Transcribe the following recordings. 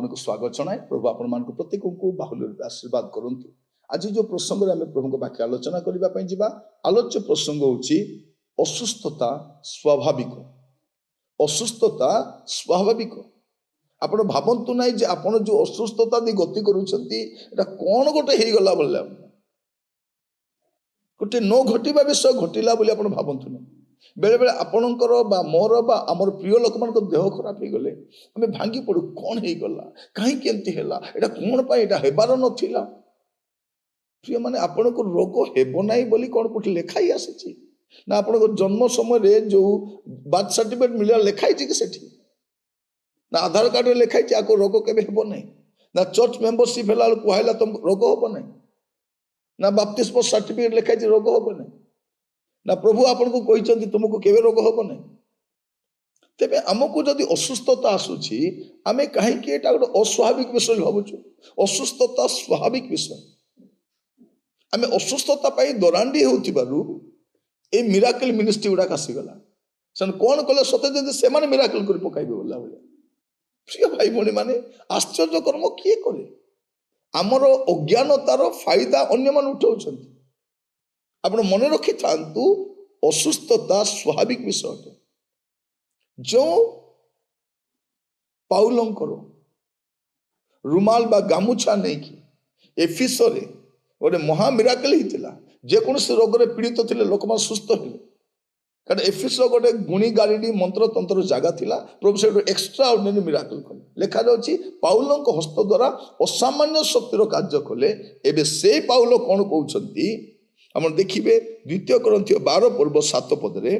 आपनको स्वागत जनाए। प्रभु आपण मान प्रत्येक को बाहुल्य रूपे आशीर्वाद करंतु। आज जो प्रसंग आम प्रभु वाक्य आलोचना करने जा आलोच्य प्रसंग होची असुस्थता स्वाभाविक। असुस्थता स्वाभाविक। आपण भावंतु ना जे आपण जो असुस्थता दी गति करूछंती एटा कोन गोटे हे गला बोलला गोटे नो घटिबा विषय घटिला बोली आपण भावंतु ना। बेले बेले आपणकर बा मोर बा आमर प्रिय लोक मान देह खराब हो गले आम भांगी पड़ू कौन हो गला कहीं केमती है एटा कौन पाई एटा हेबार नथिला। प्रिय माने आपण को रोग हेबो नाही बोली कौन कोठी लेखाई आसी ना आपण जन्म समय जो बर्थ सर्टिफिकेट मिला लेखाई कि सेठी ना आधार कार्ड रे लेखाई आको रोग केबे हेबो नाही ना चर्च मेंबरशिप हैला कहला तुम रोग हेबो नाही ना बाप्तिस्म सर्टिफिकेट लेखाई रोग हेबो नाही ना प्रभु आपन को कही तुमको केवे रोग हम ना। तेरे आमको जदि असुस्थता आसूची आमे कहीं गोटे अस्वाभाविक विषय भावुचु। असुस्थता स्वाभाविक विषय। आमे असुस्थता पाई दरांडी होतिबारु ए मिराकल मिनिस्ट्री गुड़ाक आसीगला सन कौन कले सते जदि से माने मिराकल कर पकाइबे बोला बोले। प्रिय भाई भौणी माने आश्चर्य कर्म किए करे आमर अज्ञानतार फायदा अन्य मान उठाउछंती। आप मन रखी था असुस्थता स्वाभाविक विषय अटे। जो पाउलंकर रुमाल बा गामुछा नहीं कि एफिस गोटे महा मिराकल होता जेकोसी रोग रे पीड़ित थे लोक मान सुस्थ हेले कारण एफिस गोटे गुणी गारिडी मंत्र तंत्र जगह थिला प्रभु से एक्स्ट्रा ऑर्डिनरी मिराकल कले लिखा जाउची पाउलंक हस्त द्वारा असामान्य शक्तिर कार्य कले। एबे से पाउल कौन कहउछंती आप देखिए द्वितीय कोरिन्थियो 12 पर्व 7 पदरे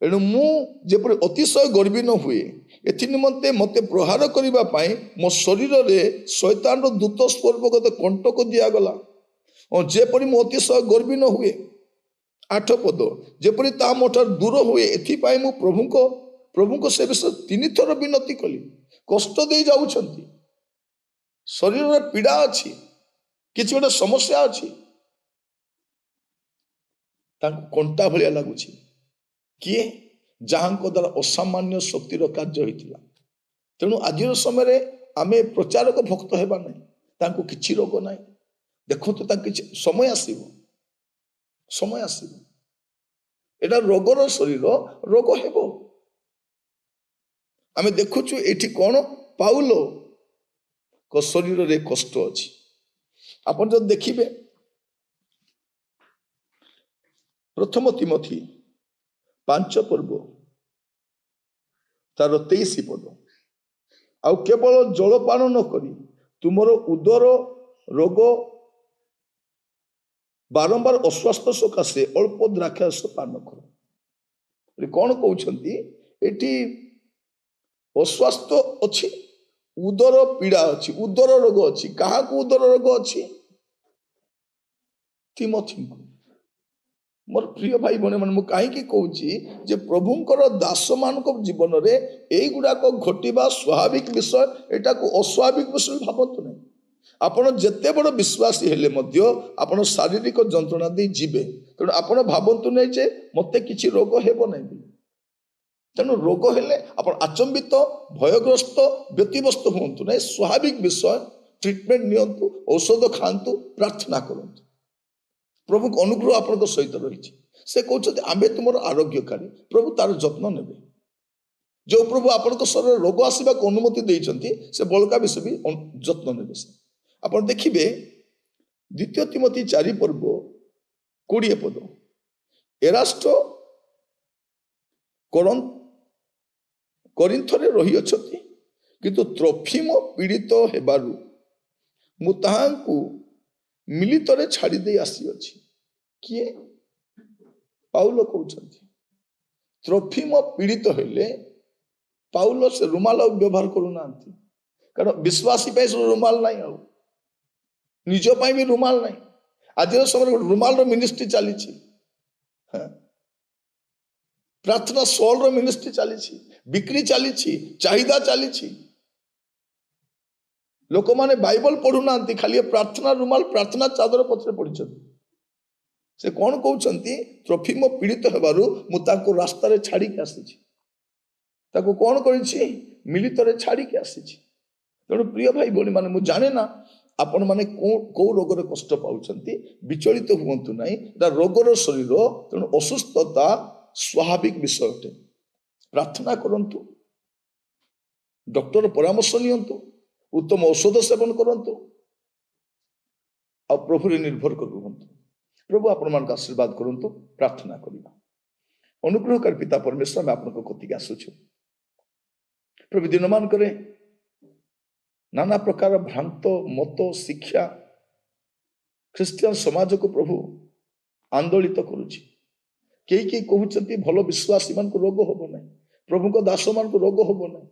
एणु मुझे अतिशय गर्वी न हुए एथि निमंते मते प्रहार करिबा पाई मो शरीर रे शैतान दूत स्वर्गगत कंटक दियागला और जेपरि मु अतिशय गर्वी न हुए 8 पद जेपरि ता मोठार दूर हुए एथिपाई मु प्रभुको से विषय 3 थर विनती कली। कष्ट दे जाउछंती शरीर रे पीड़ा अछि किछि गोटे समस्या अछि कंटा भलिया लगुच किए जहां द्वारा असामान्य शक्तिर कार्य होता। तेणु आज समय आमे प्रचारक भक्त हेबा नहीं किछि रोग ना देखो तो समय आसीबो एटा रोगर शरीर रोग हेबो। आमे देखुछु एठी कौन पाउल को शरीर रे कष्ट अछि। आपण जब देखिबे प्रथम तिमोथी 5 पर्व तार 23 पद आउ केवल जलपान न करी तुमर उदर रोग बारंबार अस्वास्थ्य सकाशे अल्प द्राक्षारस पान कर। कौन कहउछंती एठी अस्वास्थ्य अछि उदर पीड़ा अछि उदर रोग अछि। कहा को उदर रोग अछि? तिमोथी को। मोर प्रिय भाई भने मन कहीं कहूँ प्रभुंकर दास मान जीवन में यही गुड़ाक घटवा स्वाभाविक विषय एटा को अस्वाभाविक विषय भावतु नहीं। आपण जेते बड़ विश्वासी हेले मध्य आपण शारीरिक जंत्रणा दे जीवे तेणु आपण भावतु नहीं जे मते किछि रोग हेबो नहीं। तेणु रोग हेले आपण आचंबित भयग्रस्त व्यतिव्यस्त हुंतु नहीं। स्वाभाविक विषय ट्रीटमेंट नियंतु औषध खांतु प्रार्थना करंतु प्रभु अनुग्रह आपन सहित रही से कहते आमे तुम आरोग्यकारी प्रभु तार जत्न नेबे। जो प्रभु आपन शरीर रोग आसवा अनुमति देइछंती से बलका विषय भी जत्न नेबे। से आप देखिए द्वितीय तिमोथी 4 पर्व 20 पद एरास्ट करिन्थरे रही अछंती किंतु त्रोफिम पीड़ित हेबारु मु ताहांकु मिलित छाड़ी दे आसी अछि। किए पाउल कहउछंती त्रोफिम पीड़ित हेले पाउल से रुमाल व्यवहार करूना कारण विश्वासी पे रुमाल नहीं आ निज पाई भी रुमाल नहीं। आज समय रुमाल रो मिनिस्ट्री चली प्रार्थना सॉल रो मिनिस्ट्री चली बिक्री चली चाहिदा चली लोक माने बाइबल पढ़ुना खाली प्रार्थना रुमाल प्रार्थना चादर पत्र पढ़ी से कौन कहउछंती त्रोफिम पीड़ित हेबारु मु ताको रास्ता रे छाड़ी के आसी ताको कौन करिछि मिलित रे छाड़ी के आसी ତେଣୁ ପ୍ରିୟ ଭାଇ ଭଉଣୀ ମାନେ ମୁଁ ଜାଣେ ନା ଆପଣ ମାନେ କୋଉ ରୋଗରେ କଷ୍ଟ ପାଉଛନ୍ତି, ବିଚଳିତ ହୁଅନ୍ତୁ ନାହିଁ। ଏଟା ରୋଗର ଶରୀର, ତେଣୁ ଅସୁସ୍ଥତା ସ୍ୱାଭାବିକ ବିଷୟ ଅଟେ। ପ୍ରାର୍ଥନା କରନ୍ତୁ, ଡକ୍ଟର ପରାମର୍ଶ ନିଅନ୍ତୁ, ଉତ୍ତମ ଔଷଧ ସେବନ କରନ୍ତୁ, ଆଉ ପ୍ରଭୁରେ ନିର୍ଭର କରି ରୁହନ୍ତୁ। ପ୍ରଭୁ ଆପଣମାନଙ୍କୁ ଆଶୀର୍ବାଦ କରନ୍ତୁ। ପ୍ରାର୍ଥନା କରିବା। ଅନୁଗ୍ରହକାରୀ ପିତା ପରମେଶ୍ୱର, ଆମେ ଆପଣଙ୍କ କତିକି ଆସୁଛୁ ପ୍ରଭୁ। ଦିନମାନଙ୍କରେ ନାନା ପ୍ରକାର ଭ୍ରାନ୍ତ ମତ ଶିକ୍ଷା ଖ୍ରୀଷ୍ଟିଆନ ସମାଜକୁ ପ୍ରଭୁ ଆନ୍ଦୋଳିତ କରୁଛି। କେହି କେହି କହୁଛନ୍ତି ଭଲ ବିଶ୍ୱାସୀ ମାନଙ୍କୁ ରୋଗ ହବ ନାହିଁ, ପ୍ରଭୁଙ୍କ ଦାସ ମାନଙ୍କୁ ରୋଗ ହବ ନାହିଁ।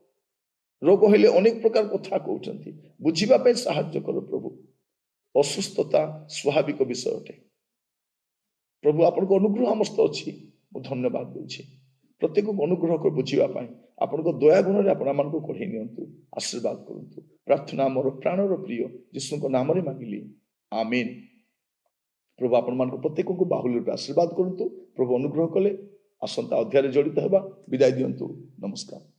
ରୋଗ ହେଲେ ଅନେକ ପ୍ରକାର କଥା କହୁଛନ୍ତି। ବୁଝିବା ପାଇଁ ସାହାଯ୍ୟ କର ପ୍ରଭୁ। ଅସୁସ୍ଥତା ସ୍ୱାଭାବିକ ବିଷୟ ଅଟେ। ପ୍ରଭୁ ଆପଣଙ୍କ ଅନୁଗ୍ରହ ଆମ ସହିତ ଅଛି। ମୁଁ ଧନ୍ୟବାଦ ଦେଉଛି। ପ୍ରତ୍ୟେକକୁ ଅନୁଗ୍ରହ କରି ବୁଝିବା ପାଇଁ ଆପଣଙ୍କ ଦୟା ଗୁଣରେ ଆପଣ ଆମମାନଙ୍କୁ କଢ଼େଇ ନିଅନ୍ତୁ। ଆଶୀର୍ବାଦ କରନ୍ତୁ। ପ୍ରାର୍ଥନା ମୋର ପ୍ରାଣର ପ୍ରିୟ ଯୀଶୁଙ୍କ ନାମରେ ମାଗିଲି, ଆମେନ୍। ପ୍ରଭୁ ଆପଣମାନଙ୍କୁ ପ୍ରତ୍ୟେକଙ୍କୁ ବାହୁଲ୍ୟ ରୂପେ ଆଶୀର୍ବାଦ କରନ୍ତୁ। ପ୍ରଭୁ ଅନୁଗ୍ରହ କଲେ ଆସନ୍ତା ଅଧ୍ୟାୟରେ ଜଡ଼ିତ ହେବା। ବିଦାୟ ଦିଅନ୍ତୁ। ନମସ୍କାର।